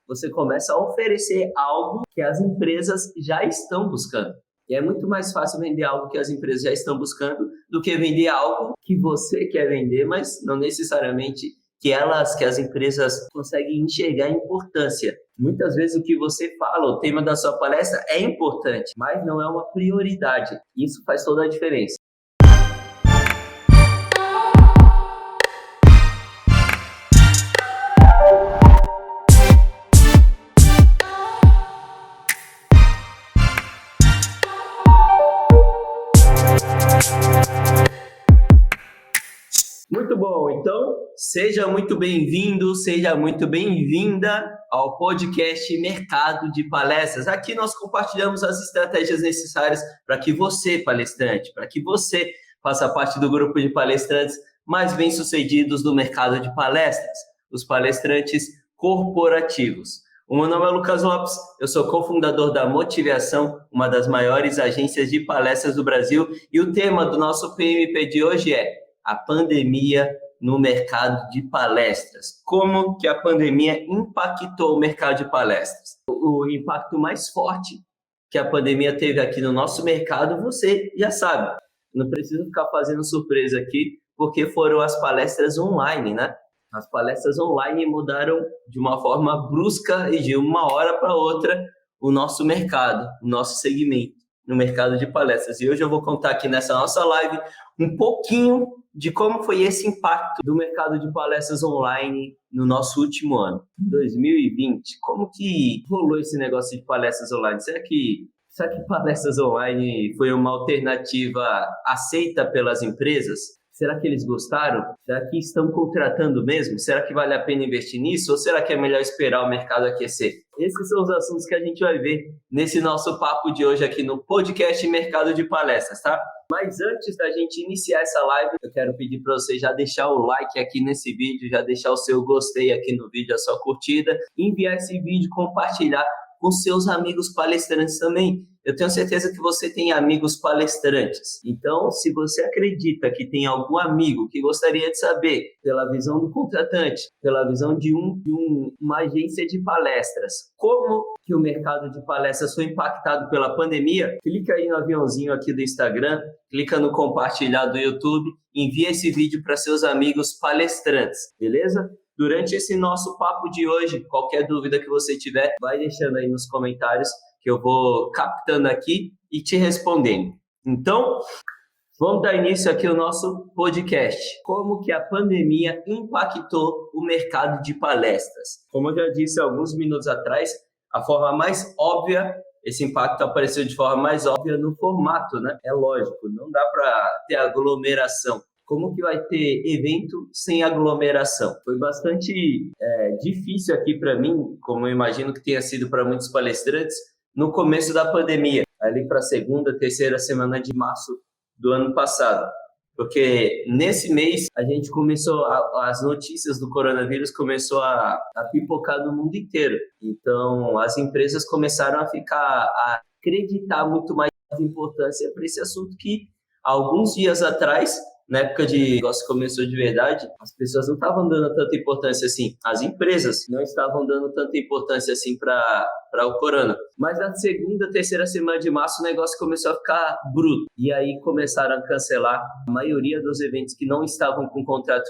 você começa a oferecer algo que as empresas já estão buscando. E é muito mais fácil vender algo que as empresas já estão buscando do que vender algo que você quer vender, mas não necessariamente que as empresas conseguem enxergar a importância. Muitas vezes o que você fala, o tema da sua palestra é importante, mas não é uma prioridade. Isso faz toda a diferença. Muito bom, então seja muito bem-vindo, seja muito bem-vinda ao podcast Mercado de Palestras. Aqui nós compartilhamos as estratégias necessárias para que você, palestrante, para que você faça parte do grupo de palestrantes mais bem-sucedidos do mercado de palestras, os palestrantes corporativos. O meu nome é Lucas Lopes, eu sou cofundador da Motivação, uma das maiores agências de palestras do Brasil, e o tema do nosso PMP de hoje é a pandemia no mercado de palestras. Como que a pandemia impactou o mercado de palestras? O impacto mais forte que a pandemia teve aqui no nosso mercado, você já sabe. Não precisa ficar fazendo surpresa aqui, porque foram as palestras online, né? As palestras online mudaram de uma forma brusca e de uma hora para outra o nosso mercado, o nosso segmento no mercado de palestras. E hoje eu vou contar aqui nessa nossa live um pouquinho de como foi esse impacto do mercado de palestras online no nosso último ano, 2020. Como que rolou esse negócio de palestras online? Será que palestras online foi uma alternativa aceita pelas empresas? Será que eles gostaram? Será que estão contratando mesmo? Será que vale a pena investir nisso? Ou será que é melhor esperar o mercado aquecer? Esses são os assuntos que a gente vai ver nesse nosso papo de hoje aqui no podcast Mercado de Palestras, tá? Mas antes da gente iniciar essa live, eu quero pedir para você já deixar o like aqui nesse vídeo, já deixar o seu gostei aqui no vídeo, a sua curtida, enviar esse vídeo, compartilhar com seus amigos palestrantes também. Eu tenho certeza que você tem amigos palestrantes. Então, se você acredita que tem algum amigo que gostaria de saber, pela visão do contratante, pela visão de uma agência de palestras, como que o mercado de palestras foi impactado pela pandemia, clica aí no aviãozinho aqui do Instagram, clica no compartilhar do YouTube, envia esse vídeo para seus amigos palestrantes, beleza? Durante esse nosso papo de hoje, qualquer dúvida que você tiver, vai deixando aí nos comentários que eu vou captando aqui e te respondendo. Então, vamos dar início aqui ao nosso podcast. Como que a pandemia impactou o mercado de palestras? Como eu já disse alguns minutos atrás, a forma mais óbvia, esse impacto apareceu de forma mais óbvia no formato, né? É lógico, não dá para ter aglomeração. Como que vai ter evento sem aglomeração? Foi bastante difícil aqui para mim, como eu imagino que tenha sido para muitos palestrantes, no começo da pandemia, ali para a segunda, terceira semana de março do ano passado. Porque nesse mês a gente começou, as notícias do coronavírus começou a pipocar no mundo inteiro. Então as empresas começaram a acreditar muito mais importância para esse assunto que alguns dias atrás, na época de negócio começou de verdade, as pessoas não estavam dando tanta importância assim. As empresas não estavam dando tanta importância assim para o corona. Mas na segunda, terceira semana de março, o negócio começou a ficar bruto. E aí começaram a cancelar. A maioria dos eventos que não estavam com contrato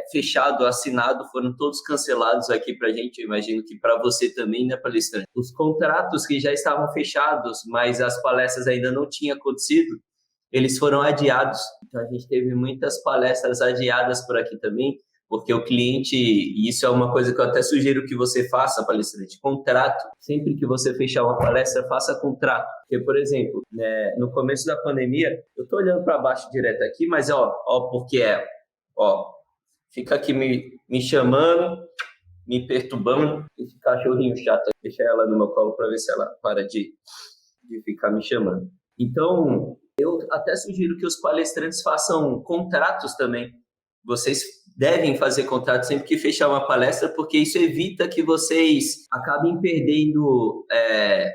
fechado, assinado, foram todos cancelados aqui pra gente. Eu imagino que para você também, né, palestrante? Os contratos que já estavam fechados, mas as palestras ainda não tinham acontecido, eles foram adiados. Então a gente teve muitas palestras adiadas por aqui também, porque o cliente, e isso é uma coisa que eu até sugiro que você faça, palestrante, contrato. Sempre que você fechar uma palestra, faça contrato. Porque, por exemplo, no começo da pandemia, eu estou olhando para baixo direto aqui, mas porque fica aqui me chamando, me perturbando, esse cachorrinho chato, deixa ela no meu colo para ver se ela para de ficar me chamando. Então, eu até sugiro que os palestrantes façam contratos também. Vocês devem fazer contrato sempre que fechar uma palestra, porque isso evita que vocês acabem perdendo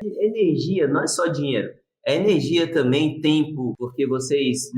energia, não é só dinheiro. É energia também, tempo, porque vocês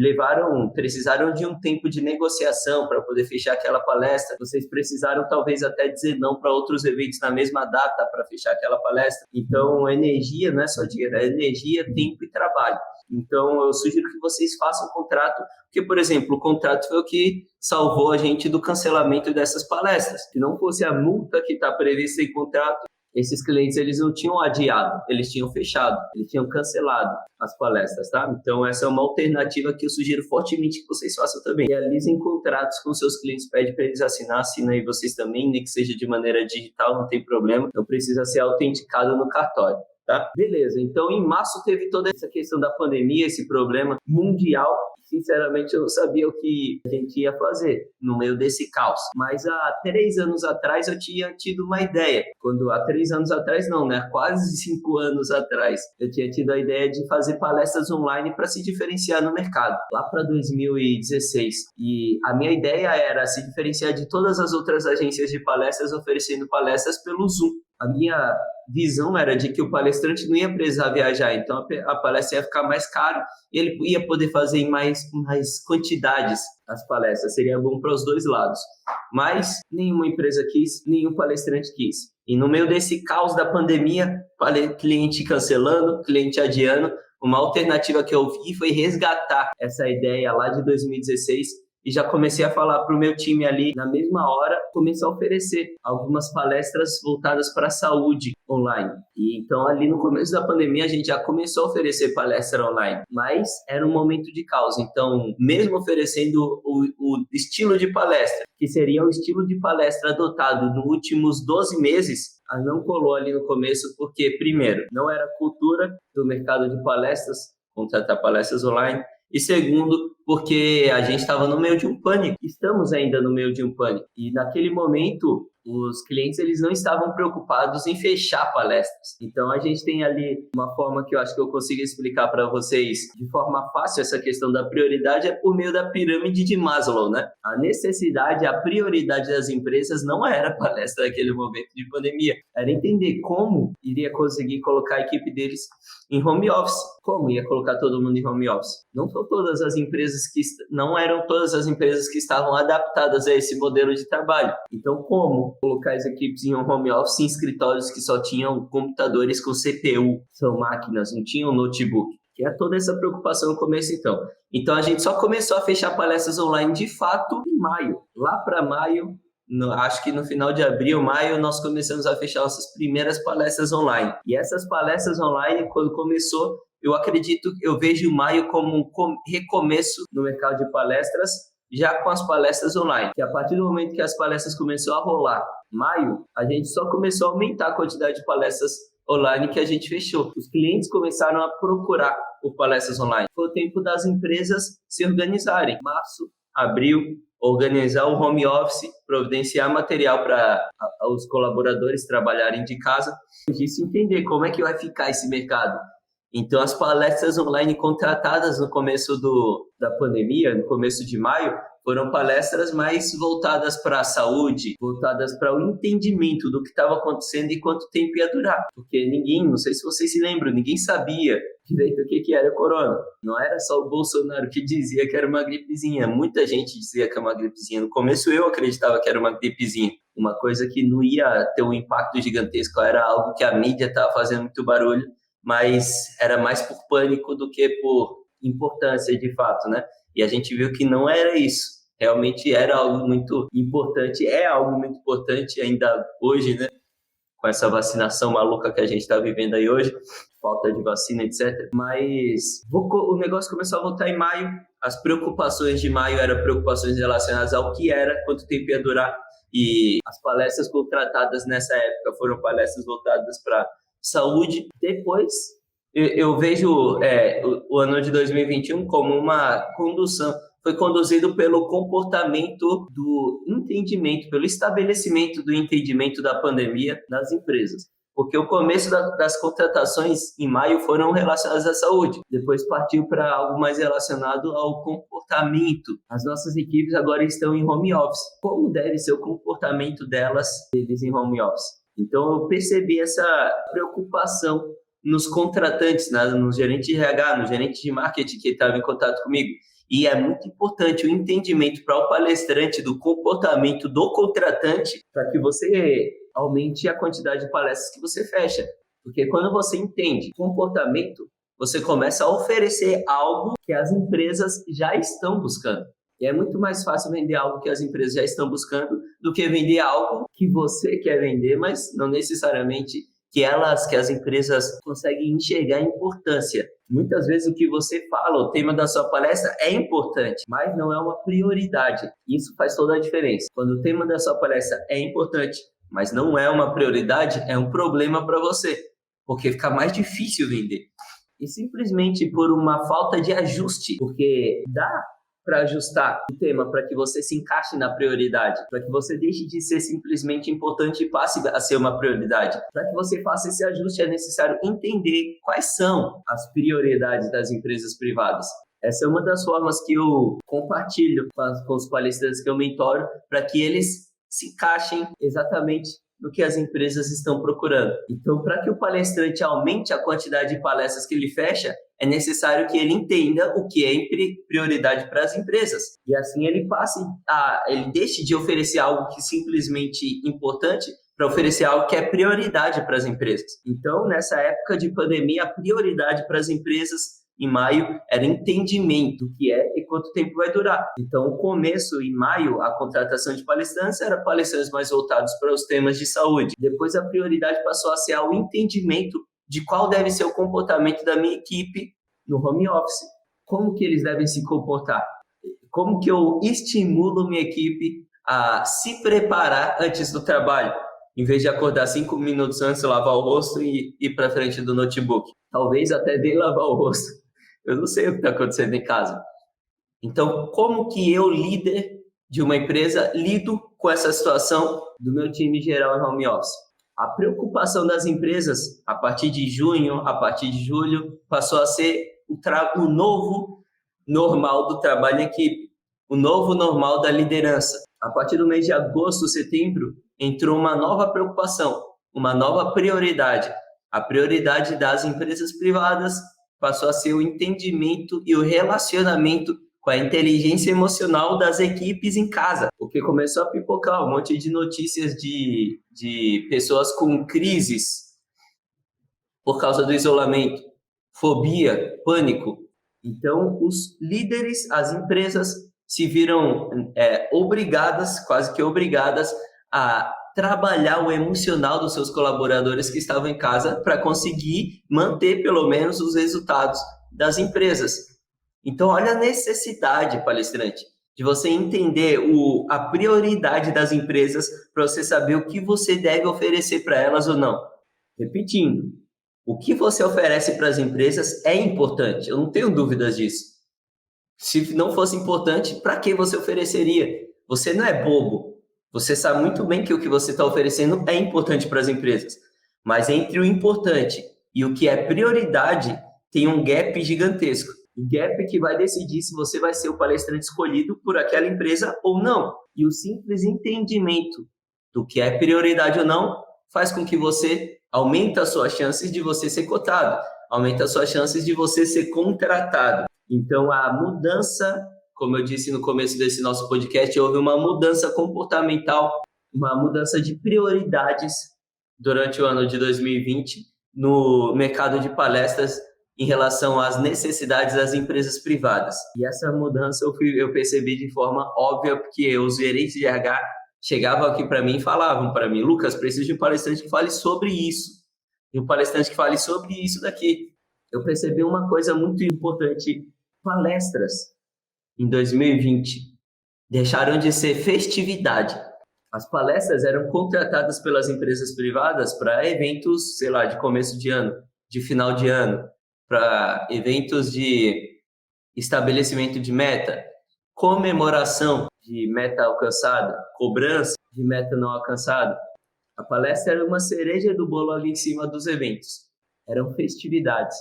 precisaram de um tempo de negociação para poder fechar aquela palestra, vocês precisaram talvez até dizer não para outros eventos na mesma data para fechar aquela palestra. Então, energia não é só dinheiro, é energia, tempo e trabalho. Então, eu sugiro que vocês façam um contrato, porque, por exemplo, o contrato foi o que salvou a gente do cancelamento dessas palestras. Se não fosse a multa que está prevista em contrato, esses clientes, eles não tinham adiado, eles tinham fechado, eles tinham cancelado as palestras, tá? Então, essa é uma alternativa que eu sugiro fortemente que vocês façam também. Realizem contratos com seus clientes, pede para eles assinar, assina aí vocês também, nem que seja de maneira digital, não tem problema, não precisa ser autenticado no cartório. Tá? Beleza, então em março teve toda essa questão da pandemia, esse problema mundial. Sinceramente, eu não sabia o que a gente ia fazer no meio desse caos. Mas há 3 anos atrás eu tinha tido uma ideia. Há 3 anos atrás não, né? Quase 5 anos atrás. Eu tinha tido a ideia de fazer palestras online para se diferenciar no mercado. Lá para 2016. E a minha ideia era se diferenciar de todas as outras agências de palestras oferecendo palestras pelo Zoom. A minha visão era de que o palestrante não ia precisar viajar, então a palestra ia ficar mais cara e ele ia poder fazer em mais quantidades as palestras, seria bom para os dois lados. Mas nenhuma empresa quis, nenhum palestrante quis. E no meio desse caos da pandemia, cliente cancelando, cliente adiando, uma alternativa que eu vi foi resgatar essa ideia lá de 2016 e já comecei a falar para o meu time ali, na mesma hora, começar a oferecer algumas palestras voltadas para a saúde online. E então, ali no começo da pandemia, a gente já começou a oferecer palestra online, mas era um momento de caos. Então, mesmo oferecendo o estilo de palestra, que seria o estilo de palestra adotado nos últimos 12 meses, não colou ali no começo, porque, primeiro, não era cultura do mercado de palestras, contratar palestras online, e segundo, porque a gente estava no meio de um pânico. Estamos ainda no meio de um pânico. E naquele momento, os clientes eles não estavam preocupados em fechar palestras. Então, a gente tem ali uma forma que eu acho que eu consigo explicar para vocês de forma fácil essa questão da prioridade é por meio da pirâmide de Maslow, né? A necessidade, a prioridade das empresas não era palestra naquele momento de pandemia. Era entender como iria conseguir colocar a equipe deles em home office. Como ia colocar todo mundo em home office? Não eram todas as empresas que estavam adaptadas a esse modelo de trabalho. Então, como colocar as equipes em um home office em escritórios que só tinham computadores com CPU, são máquinas, não tinham notebook? Que é toda essa preocupação no começo, então. Então, a gente só começou a fechar palestras online, de fato, em maio. Lá para maio, acho que no final de abril, maio, nós começamos a fechar nossas primeiras palestras online. E essas palestras online, quando começou, eu vejo maio como um recomeço no mercado de palestras, já com as palestras online. Que a partir do momento que as palestras começaram a rolar, maio, a gente só começou a aumentar a quantidade de palestras online que a gente fechou. Os clientes começaram a procurar por palestras online. Foi o tempo das empresas se organizarem. Março, abril, organizar o home office, providenciar material para os colaboradores trabalharem de casa. Isso entender como é que vai ficar esse mercado. Então, as palestras online contratadas no começo da pandemia, no começo de maio, foram palestras mais voltadas para a saúde, voltadas para o entendimento do que estava acontecendo e quanto tempo ia durar. Porque não sei se vocês se lembram, ninguém sabia direito o que era corona. Não era só o Bolsonaro que dizia que era uma gripezinha. Muita gente dizia que era uma gripezinha. No começo eu acreditava que era uma gripezinha. Uma coisa que não ia ter um impacto gigantesco. Era algo que a mídia estava fazendo muito barulho, mas era mais por pânico do que por importância de fato, né? E a gente viu que não era isso. Realmente era algo muito importante, é algo muito importante ainda hoje, né? Com essa vacinação maluca que a gente está vivendo aí hoje, falta de vacina, etc. Mas o negócio começou a voltar em maio. As preocupações de maio eram preocupações relacionadas ao que era, quanto tempo ia durar. E as palestras contratadas nessa época foram palestras voltadas para saúde. Depois, eu vejo o ano de 2021 como uma condução. Foi conduzido pelo comportamento do entendimento, pelo estabelecimento do entendimento da pandemia nas empresas. Porque o começo das contratações em maio foram relacionadas à saúde. Depois partiu para algo mais relacionado ao comportamento. As nossas equipes agora estão em home office. Como deve ser o comportamento deles em home office? Então, eu percebi essa preocupação nos contratantes, no gerente de RH, no gerente de marketing que estava em contato comigo. E é muito importante o entendimento para o palestrante do comportamento do contratante para que você aumente a quantidade de palestras que você fecha. Porque quando você entende comportamento, você começa a oferecer algo que as empresas já estão buscando. E é muito mais fácil vender algo que as empresas já estão buscando do que vender algo que você quer vender, mas não necessariamente que as empresas conseguem enxergar a importância. Muitas vezes o que você fala, o tema da sua palestra é importante, mas não é uma prioridade. Isso faz toda a diferença. Quando o tema da sua palestra é importante, mas não é uma prioridade, é um problema para você, porque fica mais difícil vender. E simplesmente por uma falta de ajuste, porque dá para ajustar o tema para que você se encaixe na prioridade, para que você deixe de ser simplesmente importante e passe a ser uma prioridade. Para que você faça esse ajuste, é necessário entender quais são as prioridades das empresas privadas. Essa é uma das formas que eu compartilho com os palestrantes que eu mentoro, para que eles se encaixem exatamente no que as empresas estão procurando. Então, para que o palestrante aumente a quantidade de palestras que ele fecha, é necessário que ele entenda o que é prioridade para as empresas. E assim ele ele deixe de oferecer algo que é simplesmente importante para oferecer algo que é prioridade para as empresas. Então, nessa época de pandemia, a prioridade para as empresas em maio era entendimento do que é e quanto tempo vai durar. Então, o começo, em maio, a contratação de palestrantes era palestrantes mais voltados para os temas de saúde. Depois, a prioridade passou a ser o entendimento de qual deve ser o comportamento da minha equipe no home office. Como que eles devem se comportar? Como que eu estimulo minha equipe a se preparar antes do trabalho? Em vez de acordar 5 minutos antes, lavar o rosto e ir para frente do notebook. Talvez até nem lavar o rosto. Eu não sei o que está acontecendo em casa. Então, como que eu, líder de uma empresa, lido com essa situação do meu time geral em home office? A preocupação das empresas, a partir de junho, a partir de julho, passou a ser o novo normal do trabalho em equipe, o novo normal da liderança. A partir do mês de agosto, setembro, entrou uma nova preocupação, uma nova prioridade. A prioridade das empresas privadas passou a ser o entendimento e o relacionamento com a inteligência emocional das equipes em casa, porque começou a pipocar um monte de notícias de pessoas com crises por causa do isolamento, fobia, pânico. Então, os líderes, as empresas se viram quase que obrigadas a trabalhar o emocional dos seus colaboradores que estavam em casa para conseguir manter pelo menos os resultados das empresas. Então, olha a necessidade, palestrante, de você entender a prioridade das empresas para você saber o que você deve oferecer para elas ou não. Repetindo, o que você oferece para as empresas é importante, eu não tenho dúvidas disso. Se não fosse importante, para que você ofereceria? Você não é bobo. Você sabe muito bem que o que você está oferecendo é importante para as empresas. Mas entre o importante e o que é prioridade, tem um gap gigantesco. O gap que vai decidir se você vai ser o palestrante escolhido por aquela empresa ou não. E o simples entendimento do que é prioridade ou não faz com que você aumente as suas chances de você ser cotado, aumenta as suas chances de você ser contratado. Então, a mudança, como eu disse no começo desse nosso podcast, houve uma mudança comportamental, uma mudança de prioridades durante o ano de 2020 no mercado de palestras em relação às necessidades das empresas privadas. E essa mudança eu percebi de forma óbvia, porque os gerentes de RH chegavam aqui para mim e falavam para mim: Lucas, preciso de um palestrante que fale sobre isso, e um palestrante que fale sobre isso daqui. Eu percebi uma coisa muito importante: palestras em 2020 deixaram de ser festividade. As palestras eram contratadas pelas empresas privadas para eventos, sei lá, de começo de ano, de final de ano, para eventos de estabelecimento de meta, comemoração de meta alcançada, cobrança de meta não alcançada. A palestra era uma cereja do bolo ali em cima dos eventos. Eram festividades.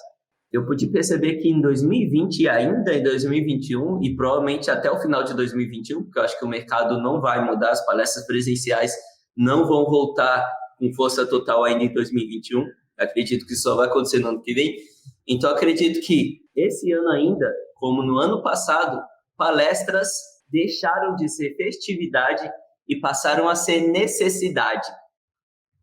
Eu pude perceber que em 2020 e ainda em 2021, e provavelmente até o final de 2021, porque eu acho que o mercado não vai mudar, as palestras presenciais não vão voltar com força total ainda em 2021. Acredito que isso só vai acontecer no ano que vem. Então, acredito que esse ano ainda, como no ano passado, palestras deixaram de ser festividade e passaram a ser necessidade.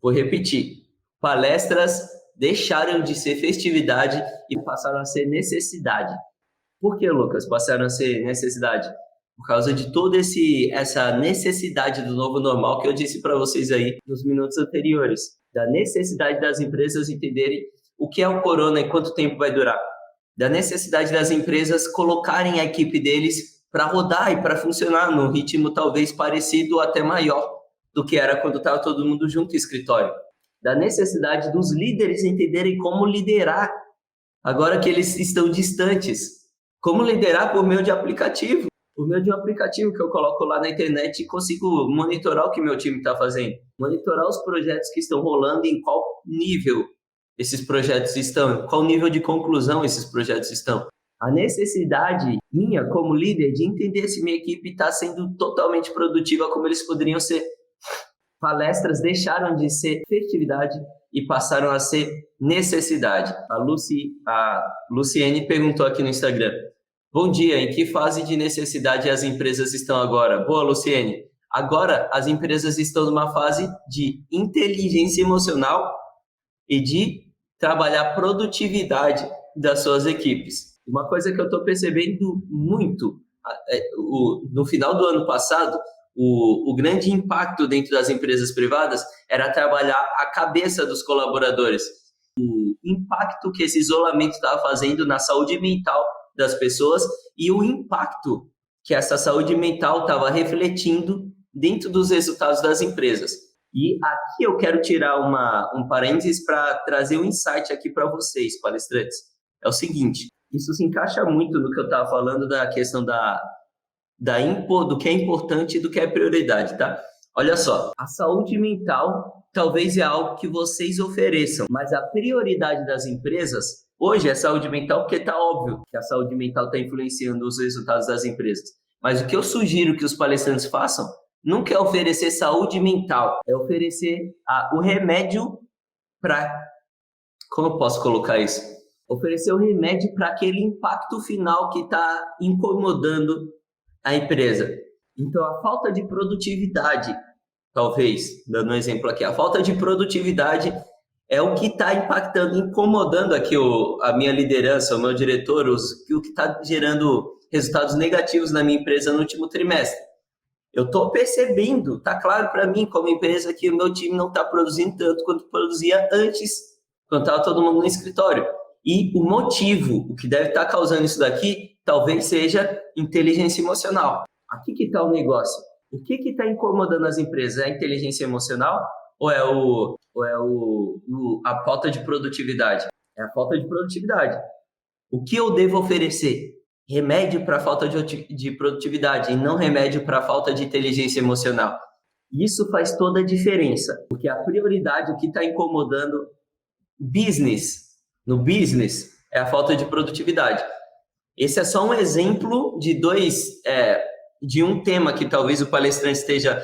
Vou repetir. Palestras deixaram de ser festividade e passaram a ser necessidade. Por que, Lucas, passaram a ser necessidade? Por causa de toda essa necessidade do novo normal que eu disse para vocês aí nos minutos anteriores. Da necessidade das empresas entenderem o que é o corona e quanto tempo vai durar. Da necessidade das empresas colocarem a equipe deles para rodar e para funcionar num ritmo talvez parecido ou até maior do que era quando estava todo mundo junto no escritório. Da necessidade dos líderes entenderem como liderar agora que eles estão distantes. Como liderar por meio de aplicativo. Por meio de um aplicativo que eu coloco lá na internet e consigo monitorar o que meu time está fazendo. Monitorar os projetos que estão rolando e em qual nível esses projetos estão, qual nível de conclusão esses projetos estão. A necessidade minha como líder de entender se minha equipe está sendo totalmente produtiva como eles poderiam ser. Palestras deixaram de ser festividade e passaram a ser necessidade. A Luciene perguntou aqui no Instagram. Bom dia, em que fase de necessidade as empresas estão agora? Boa, Luciene. Agora as empresas estão numa fase de inteligência emocional e de trabalhar produtividade das suas equipes. Uma coisa que eu estou percebendo muito, no final do ano passado, o grande impacto dentro das empresas privadas era trabalhar a cabeça dos colaboradores. O impacto que esse isolamento estava fazendo na saúde mental das pessoas e o impacto que essa saúde mental estava refletindo dentro dos resultados das empresas. E aqui eu quero tirar um parênteses para trazer um insight aqui para vocês, palestrantes. É o seguinte, isso se encaixa muito no que eu estava falando da questão do que é importante e do que é prioridade, tá? Olha só, a saúde mental talvez é algo que vocês ofereçam, mas a prioridade das empresas hoje é saúde mental, porque está óbvio que a saúde mental está influenciando os resultados das empresas. Mas o que eu sugiro que os palestrantes façam não é oferecer saúde mental, é oferecer o remédio para... Como eu posso colocar isso? Oferecer o remédio para aquele impacto final que está incomodando a empresa. Então, a falta de produtividade, talvez, dando um exemplo aqui, a falta de produtividade é o que está impactando, incomodando aqui a minha liderança, o meu diretor, o que está gerando resultados negativos na minha empresa no último trimestre. Eu estou percebendo, está claro para mim como empresa que o meu time não está produzindo tanto quanto produzia antes, quando estava todo mundo no escritório. E o motivo, o que deve estar causando isso daqui, talvez seja inteligência emocional. Aqui que está o negócio. O que está incomodando as empresas? É a inteligência emocional ou é a falta de produtividade? É a falta de produtividade. O que eu devo oferecer? Remédio para a falta de produtividade e não remédio para a falta de inteligência emocional. Isso faz toda a diferença, porque a prioridade, o que está incomodando no business, é a falta de produtividade. Esse é só um exemplo de um tema que talvez o palestrante esteja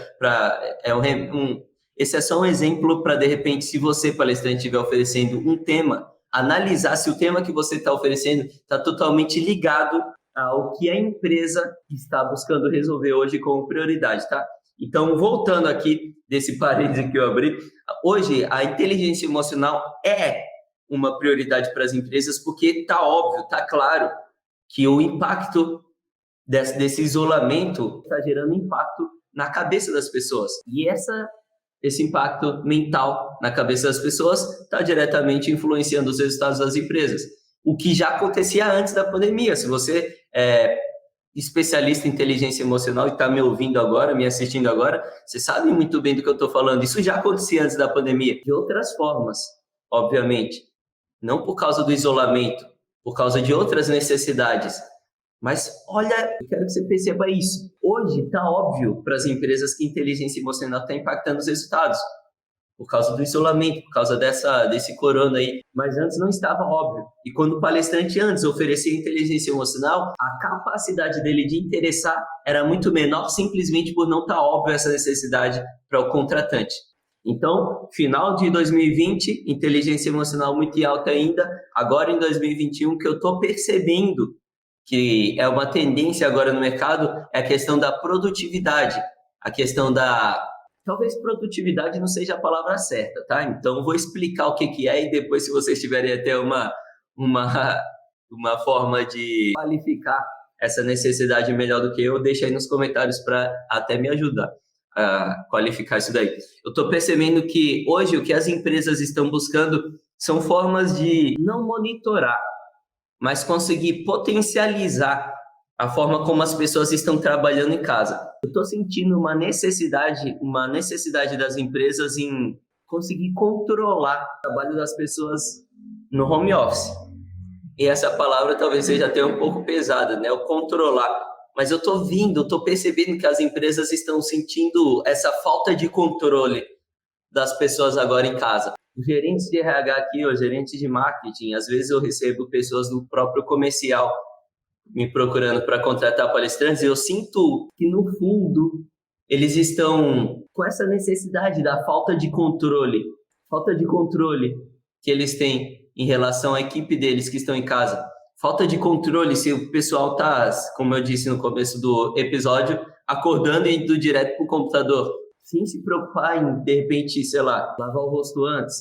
esse é só um exemplo para, de repente, se você, palestrante, estiver oferecendo um tema, analisar se o tema que você está oferecendo está totalmente ligado ao que a empresa está buscando resolver hoje como prioridade, tá? Então, voltando aqui desse parênteses que eu abri, hoje a inteligência emocional é uma prioridade para as empresas porque está óbvio, está claro que o impacto desse isolamento está gerando impacto na cabeça das pessoas. E esse impacto mental na cabeça das pessoas está diretamente influenciando os resultados das empresas. O que já acontecia antes da pandemia. Se você é especialista em inteligência emocional e está me ouvindo agora, me assistindo agora, você sabe muito bem do que eu estou falando. Isso já acontecia antes da pandemia. De outras formas, obviamente. Não por causa do isolamento, por causa de outras necessidades. Mas olha, eu quero que você perceba isso. Hoje está óbvio para as empresas que a inteligência emocional está impactando os resultados. Por causa do isolamento, por causa desse corona aí. Mas antes não estava óbvio. E quando o palestrante antes oferecia inteligência emocional, a capacidade dele de interessar era muito menor, simplesmente por não estar óbvio essa necessidade para o contratante. Então, final de 2020, inteligência emocional muito alta ainda. Agora em 2021, que eu estou percebendo que é uma tendência agora no mercado é a questão da produtividade, a questão da... Talvez produtividade não seja a palavra certa, tá? Então, eu vou explicar o que é e depois, se vocês tiverem até uma, uma forma de qualificar essa necessidade melhor do que eu, deixa aí nos comentários para até me ajudar a qualificar isso daí. Eu estou percebendo que hoje o que as empresas estão buscando são formas de não monitorar, mas conseguir potencializar a forma como as pessoas estão trabalhando em casa. Eu estou sentindo uma necessidade das empresas em conseguir controlar o trabalho das pessoas no home office. E essa palavra talvez seja até um pouco pesada, né? O controlar. Mas eu estou percebendo que as empresas estão sentindo essa falta de controle das pessoas agora em casa. Os gerentes de RH aqui, os gerentes de marketing, às vezes eu recebo pessoas do próprio comercial me procurando para contratar palestrantes e eu sinto que, no fundo, eles estão com essa necessidade da falta de controle que eles têm em relação à equipe deles que estão em casa. Falta de controle se o pessoal está, como eu disse no começo do episódio, acordando e indo direto para o computador, sem se preocupar em, de repente, sei lá, lavar o rosto antes,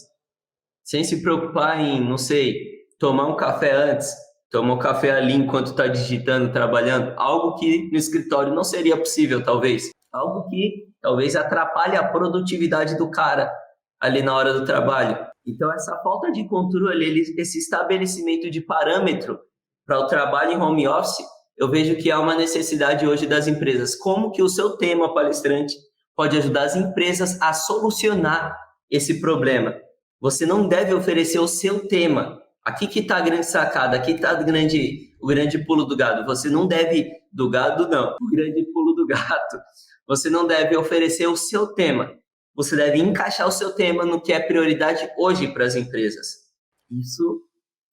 sem se preocupar em, não sei, tomar um café antes, tomar um café ali enquanto está digitando, trabalhando, algo que no escritório não seria possível, talvez. Algo que talvez atrapalhe a produtividade do cara ali na hora do trabalho. Então, essa falta de controle, esse estabelecimento de parâmetro para o trabalho em home office, eu vejo que há uma necessidade hoje das empresas. Como que o seu tema palestrante pode ajudar as empresas a solucionar esse problema? Você não deve oferecer o seu tema. Aqui que está a grande sacada, aqui está o grande pulo do gado. Você não deve, do gado não, o grande pulo do gato. Você não deve oferecer o seu tema. Você deve encaixar o seu tema no que é prioridade hoje para as empresas. Isso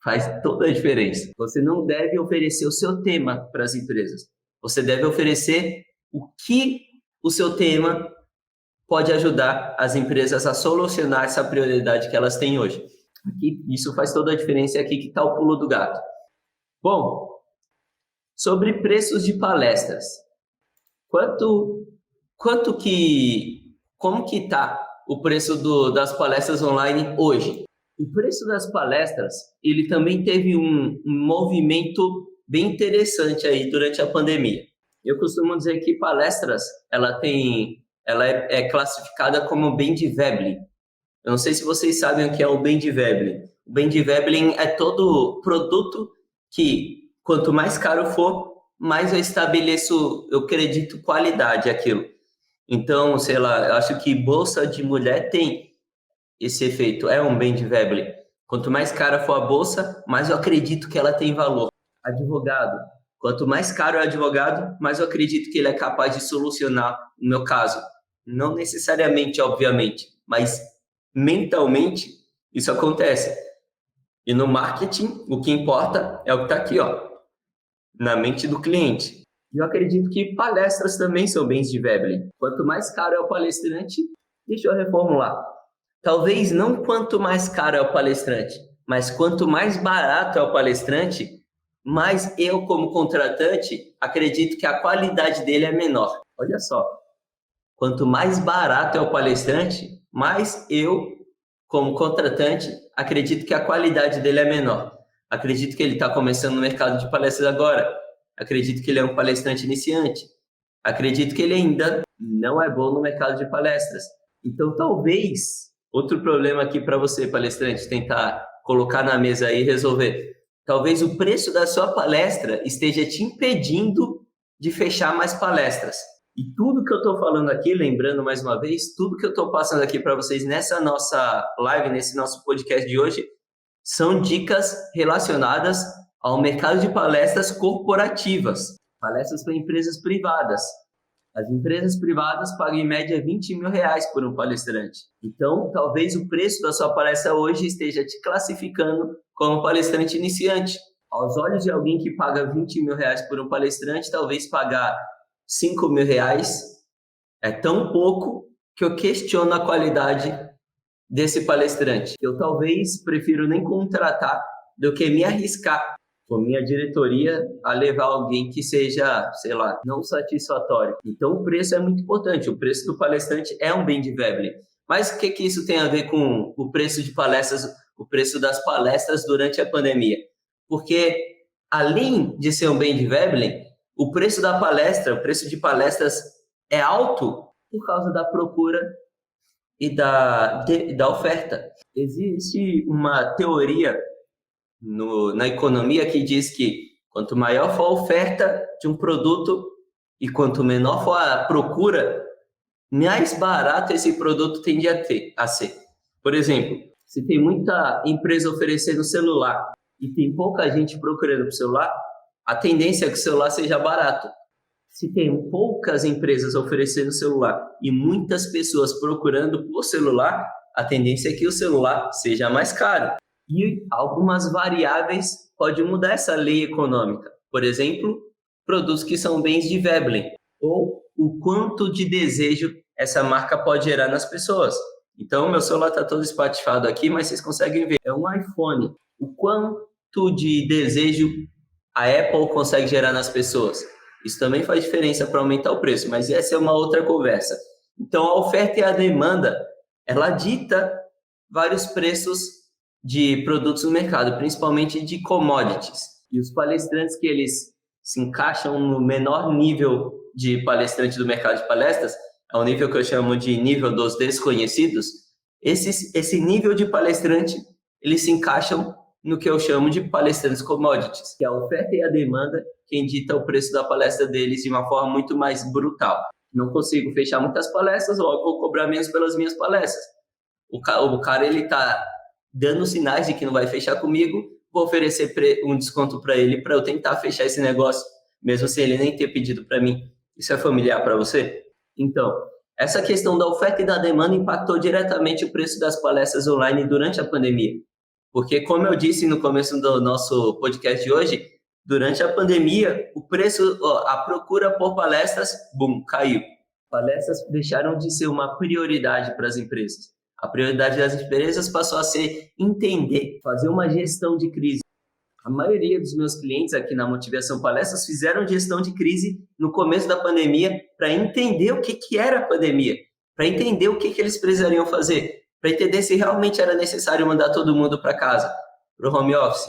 faz toda a diferença. Você não deve oferecer o seu tema para as empresas. Você deve oferecer o que o seu tema pode ajudar as empresas a solucionar essa prioridade que elas têm hoje. Aqui, isso faz toda a diferença, é aqui que está o pulo do gato. Bom, sobre preços de palestras. Como que está o preço das palestras online hoje? O preço das palestras, ele também teve um movimento bem interessante aí durante a pandemia. Eu costumo dizer que palestras, ela é classificada como bem de Veblen. Eu não sei se vocês sabem o que é o bem de Veblen. O bem de Veblen é todo produto que, quanto mais caro for, mais eu acredito, qualidade aquilo. Então, sei lá, eu acho que bolsa de mulher tem esse efeito, é um bem de Veblen. Quanto mais cara for a bolsa, mais eu acredito que ela tem valor. Advogado. Quanto mais caro é o advogado, mais eu acredito que ele é capaz de solucionar o meu caso. Não necessariamente, obviamente, mas mentalmente isso acontece. E no marketing, o que importa é o que está aqui, ó, na mente do cliente. Eu acredito que palestras também são bens de Veblen. Quanto mais caro é o palestrante, deixa eu reformular. Talvez não quanto mais caro é o palestrante, mas quanto mais barato é o palestrante, mais eu, como contratante, acredito que a qualidade dele é menor. Olha só, quanto mais barato é o palestrante, mais eu, como contratante, acredito que a qualidade dele é menor. Acredito que ele está começando no mercado de palestras agora. Acredito que ele é um palestrante iniciante. Acredito que ele ainda não é bom no mercado de palestras. Então, talvez, outro problema aqui para você, palestrante, tentar colocar na mesa aí e resolver. Talvez o preço da sua palestra esteja te impedindo de fechar mais palestras. E tudo que eu estou falando aqui, lembrando mais uma vez, tudo que eu estou passando aqui para vocês nessa nossa live, nesse nosso podcast de hoje, são dicas relacionadas ao mercado de palestras corporativas, palestras para empresas privadas. As empresas privadas pagam em média R$20 mil por um palestrante. Então, talvez o preço da sua palestra hoje esteja te classificando como palestrante iniciante. Aos olhos de alguém que paga R$20 mil por um palestrante, talvez pagar R$5 mil é tão pouco que eu questiono a qualidade desse palestrante. Eu talvez prefiro nem contratar do que me arriscar com minha diretoria a levar alguém que seja, sei lá, não satisfatório. Então o preço é muito importante, o preço do palestrante é um bem de Veblen. Mas o que isso tem a ver com o preço de palestras, o preço das palestras durante a pandemia? Porque além de ser um bem de Veblen, o preço da palestra, o preço de palestras é alto por causa da procura e da oferta. Existe uma teoria na economia que diz que quanto maior for a oferta de um produto e quanto menor for a procura, mais barato esse produto tende a ser. Por exemplo, se tem muita empresa oferecendo celular e tem pouca gente procurando por celular, a tendência é que o celular seja barato. Se tem poucas empresas oferecendo celular e muitas pessoas procurando por celular, a tendência é que o celular seja mais caro. E algumas variáveis podem mudar essa lei econômica. Por exemplo, produtos que são bens de Veblen, ou o quanto de desejo essa marca pode gerar nas pessoas. Então, meu celular está todo espatifado aqui, mas vocês conseguem ver. É um iPhone. O quanto de desejo a Apple consegue gerar nas pessoas? Isso também faz diferença para aumentar o preço, mas essa é uma outra conversa. Então, a oferta e a demanda, ela dita vários preços de produtos no mercado, principalmente de commodities. E os palestrantes que eles se encaixam no menor nível de palestrante do mercado de palestras, é o nível que eu chamo de nível dos desconhecidos, esse nível de palestrante, eles se encaixam no que eu chamo de palestrantes commodities, que é a oferta e a demanda quem dita o preço da palestra deles de uma forma muito mais brutal. Não consigo fechar muitas palestras, logo vou cobrar menos pelas minhas palestras. O cara ele está dando sinais de que não vai fechar comigo, vou oferecer um desconto para ele para eu tentar fechar esse negócio, mesmo sem ele nem ter pedido para mim. Isso é familiar para você? Então, essa questão da oferta e da demanda impactou diretamente o preço das palestras online durante a pandemia. Porque, como eu disse no começo do nosso podcast de hoje, durante a pandemia, o preço, a procura por palestras, caiu. Palestras deixaram de ser uma prioridade para as empresas. A prioridade das empresas passou a ser entender, fazer uma gestão de crise. A maioria dos meus clientes aqui na Motivação Palestras fizeram gestão de crise no começo da pandemia para entender o que era a pandemia, para entender o que eles precisariam fazer, para entender se realmente era necessário mandar todo mundo para casa, para o home office.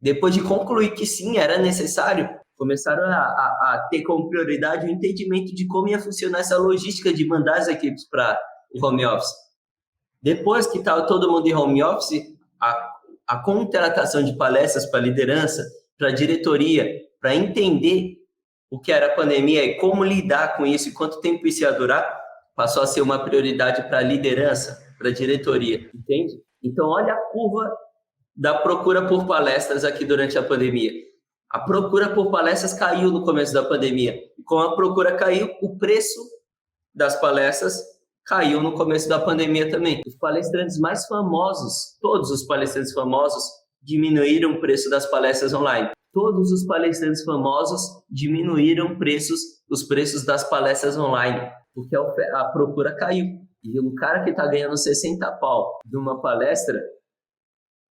Depois de concluir que sim, era necessário, começaram a ter como prioridade o entendimento de como ia funcionar essa logística de mandar as equipes para o home office. Depois que estava todo mundo em home office, a contratação de palestras para liderança, para diretoria, para entender o que era a pandemia e como lidar com isso e quanto tempo isso ia durar, passou a ser uma prioridade para a liderança, para a diretoria, entende? Então, olha a curva da procura por palestras aqui durante a pandemia. A procura por palestras caiu no começo da pandemia. E como a procura caiu, o preço das palestras caiu no começo da pandemia também. Os palestrantes mais famosos, todos os palestrantes famosos, diminuíram o preço das palestras online. Todos os palestrantes famosos diminuíram os preços das palestras online, porque a procura caiu. E um cara que está ganhando 60 pau de uma palestra,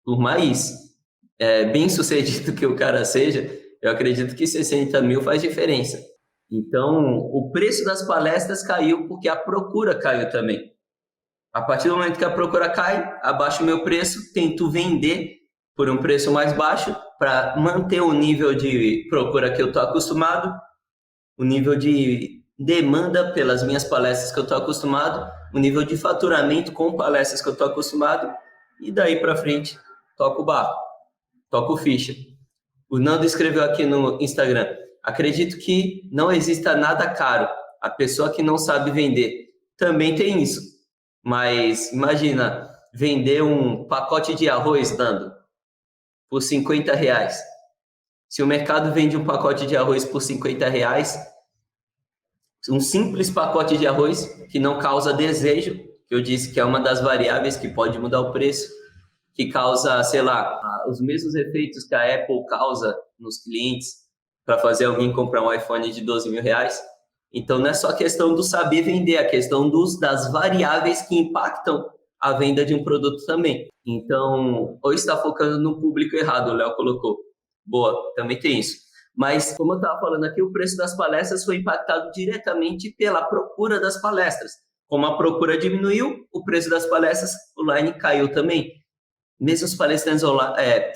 por mais bem sucedido que o cara seja, eu acredito que 60 mil faz diferença. Então, o preço das palestras caiu porque a procura caiu também. A partir do momento que a procura cai, abaixo o meu preço, tento vender por um preço mais baixo para manter o nível de procura que eu estou acostumado, o nível de demanda pelas minhas palestras que eu estou acostumado, o nível de faturamento com palestras que eu estou acostumado, e daí para frente, toco o barco, toco ficha. O Nando escreveu aqui no Instagram: acredito que não exista nada caro, a pessoa que não sabe vender. Também tem isso, mas imagina vender um pacote de arroz, Nando, por R$50. Se o mercado vende um pacote de arroz por R$50, um simples pacote de arroz que não causa desejo, que eu disse que é uma das variáveis que pode mudar o preço, que causa, sei lá, os mesmos efeitos que a Apple causa nos clientes para fazer alguém comprar um iPhone de R$12 mil, Então, não é só a questão do saber vender, é a questão das variáveis que impactam a venda de um produto também. Então, ou está focando no público errado, o Léo colocou. Boa, também tem isso. Mas, como eu estava falando aqui, o preço das palestras foi impactado diretamente pela procura das palestras. Como a procura diminuiu, o preço das palestras online caiu também. Mesmo os palestrantes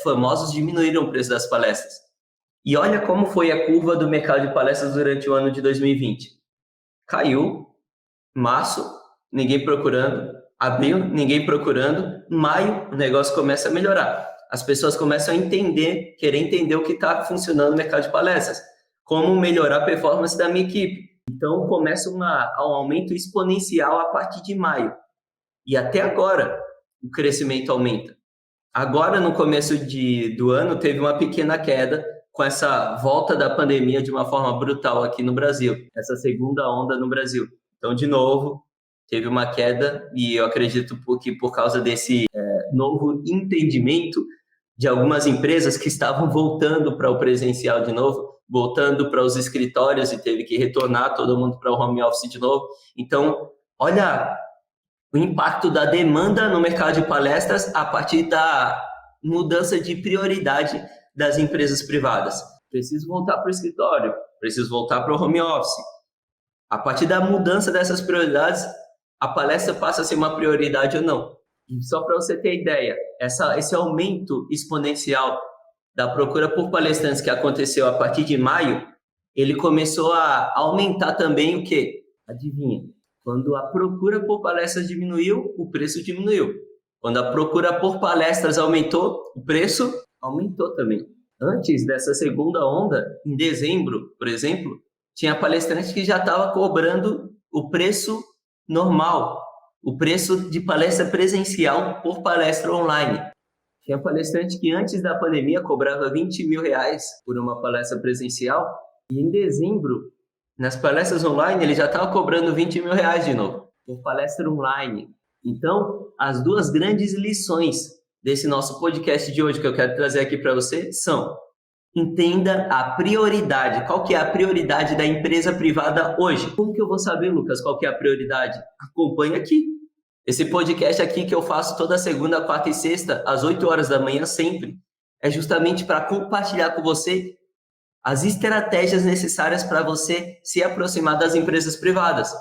famosos diminuíram o preço das palestras. E olha como foi a curva do mercado de palestras durante o ano de 2020. Caiu, março, ninguém procurando, abril, ninguém procurando, maio, o negócio começa a melhorar. As pessoas começam a querer entender o que está funcionando no mercado de palestras, como melhorar a performance da minha equipe. Então, começa um aumento exponencial a partir de maio. E até agora, o crescimento aumenta. Agora, no começo do ano, teve uma pequena queda com essa volta da pandemia de uma forma brutal aqui no Brasil, essa segunda onda no Brasil. Então, de novo, teve uma queda e eu acredito que por causa desse novo entendimento de algumas empresas que estavam voltando para o presencial de novo, voltando para os escritórios e teve que retornar todo mundo para o home office de novo. Então, olha o impacto da demanda no mercado de palestras a partir da mudança de prioridade das empresas privadas. Preciso voltar para o escritório, preciso voltar para o home office. A partir da mudança dessas prioridades, a palestra passa a ser uma prioridade ou não. E só para você ter ideia, esse aumento exponencial da procura por palestrantes que aconteceu a partir de maio, ele começou a aumentar também o quê? Adivinha? Quando a procura por palestras diminuiu, o preço diminuiu. Quando a procura por palestras aumentou, o preço aumentou também. Antes dessa segunda onda, em dezembro, por exemplo, tinha palestrante que já estava cobrando o preço normal, o preço de palestra presencial por palestra online. Tinha palestrante que antes da pandemia cobrava R$20 mil por uma palestra presencial e em dezembro, nas palestras online, ele já estava cobrando R$20 mil de novo, por palestra online. Então, as duas grandes lições desse nosso podcast de hoje que eu quero trazer aqui para você são: entenda a prioridade. Qual que é a prioridade da empresa privada hoje? Como que eu vou saber, Lucas, qual que é a prioridade? Acompanhe aqui. Esse podcast aqui que eu faço toda segunda, quarta e sexta, às 8 horas da manhã sempre, é justamente para compartilhar com você as estratégias necessárias para você se aproximar das empresas privadas.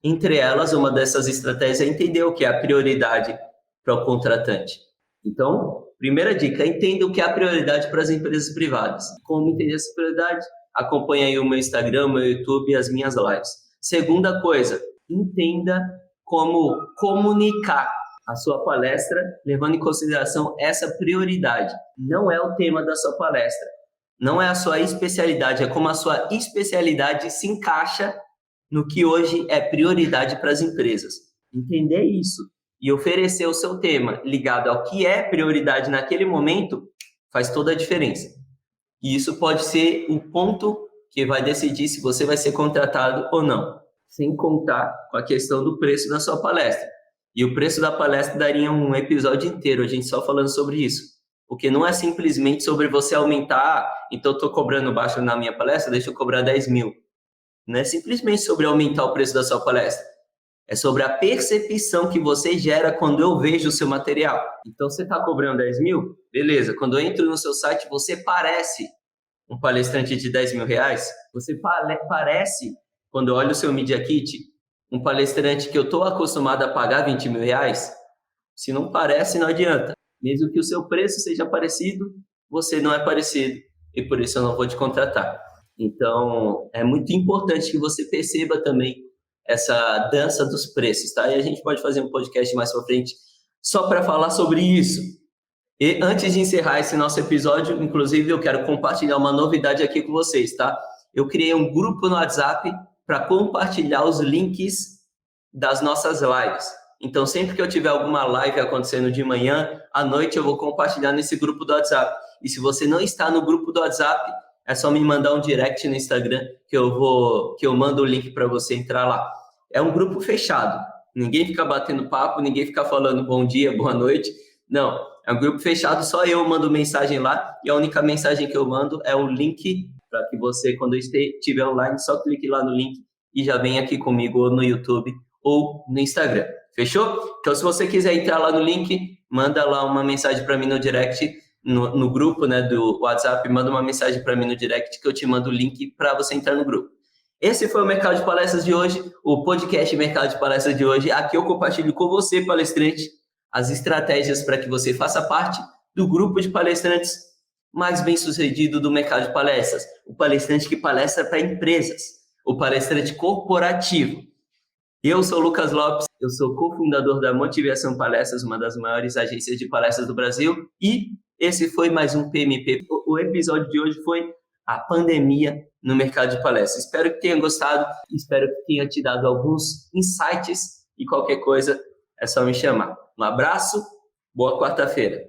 Entre elas, uma dessas estratégias é entender o que é a prioridade para o contratante. Então, primeira dica, entenda o que é a prioridade para as empresas privadas. Como entender essa prioridade? Acompanhe aí o meu Instagram, o meu YouTube e as minhas lives. Segunda coisa, entenda como comunicar a sua palestra, levando em consideração essa prioridade. Não é o tema da sua palestra, não é a sua especialidade, é como a sua especialidade se encaixa no que hoje é prioridade para as empresas. Entender isso e oferecer o seu tema ligado ao que é prioridade naquele momento faz toda a diferença. E isso pode ser o ponto que vai decidir se você vai ser contratado ou não, sem contar com a questão do preço da sua palestra. E o preço da palestra daria um episódio inteiro, a gente só falando sobre isso. Porque não é simplesmente sobre você aumentar, então eu estou cobrando baixo na minha palestra, deixa eu cobrar 10 mil. Não é simplesmente sobre aumentar o preço da sua palestra. É sobre a percepção que você gera quando eu vejo o seu material. Então, você está cobrando 10 mil? Beleza. Quando eu entro no seu site, você parece um palestrante de 10 mil reais? Você parece, quando eu olho o seu Media Kit, um palestrante que eu estou acostumado a pagar 20 mil reais? Se não parece, não adianta. Mesmo que o seu preço seja parecido, você não é parecido. E por isso eu não vou te contratar. Então, é muito importante que você perceba também essa dança dos preços, tá? E a gente pode fazer um podcast mais pra frente só para falar sobre isso. E antes de encerrar esse nosso episódio, inclusive, eu quero compartilhar uma novidade aqui com vocês, tá? Eu criei um grupo no WhatsApp para compartilhar os links das nossas lives. Então, sempre que eu tiver alguma live acontecendo de manhã, à noite, eu vou compartilhar nesse grupo do WhatsApp. E se você não está no grupo do WhatsApp, é só me mandar um direct no Instagram que eu mando o link para você entrar lá. É um grupo fechado. Ninguém fica batendo papo, ninguém fica falando bom dia, boa noite. Não, é um grupo fechado, só eu mando mensagem lá e a única mensagem que eu mando é o link para que você, quando estiver online, só clique lá no link e já vem aqui comigo ou no YouTube ou no Instagram. Fechou? Então, se você quiser entrar lá no link, manda lá uma mensagem para mim no direct, no grupo, né, do WhatsApp, manda uma mensagem para mim no direct que eu te mando o link para você entrar no grupo. Esse foi o Mercado de Palestras de hoje, o podcast Mercado de Palestras de hoje. Aqui eu compartilho com você, palestrante, as estratégias para que você faça parte do grupo de palestrantes mais bem-sucedido do mercado de palestras. O palestrante que palestra para empresas, o palestrante corporativo. Eu sou o Lucas Lopes, eu sou cofundador da Motivação Palestras, uma das maiores agências de palestras do Brasil, e esse foi mais um PMP. O episódio de hoje foi a pandemia no mercado de palestras. Espero que tenha gostado, espero que tenha te dado alguns insights e qualquer coisa é só me chamar. Um abraço, boa quarta-feira.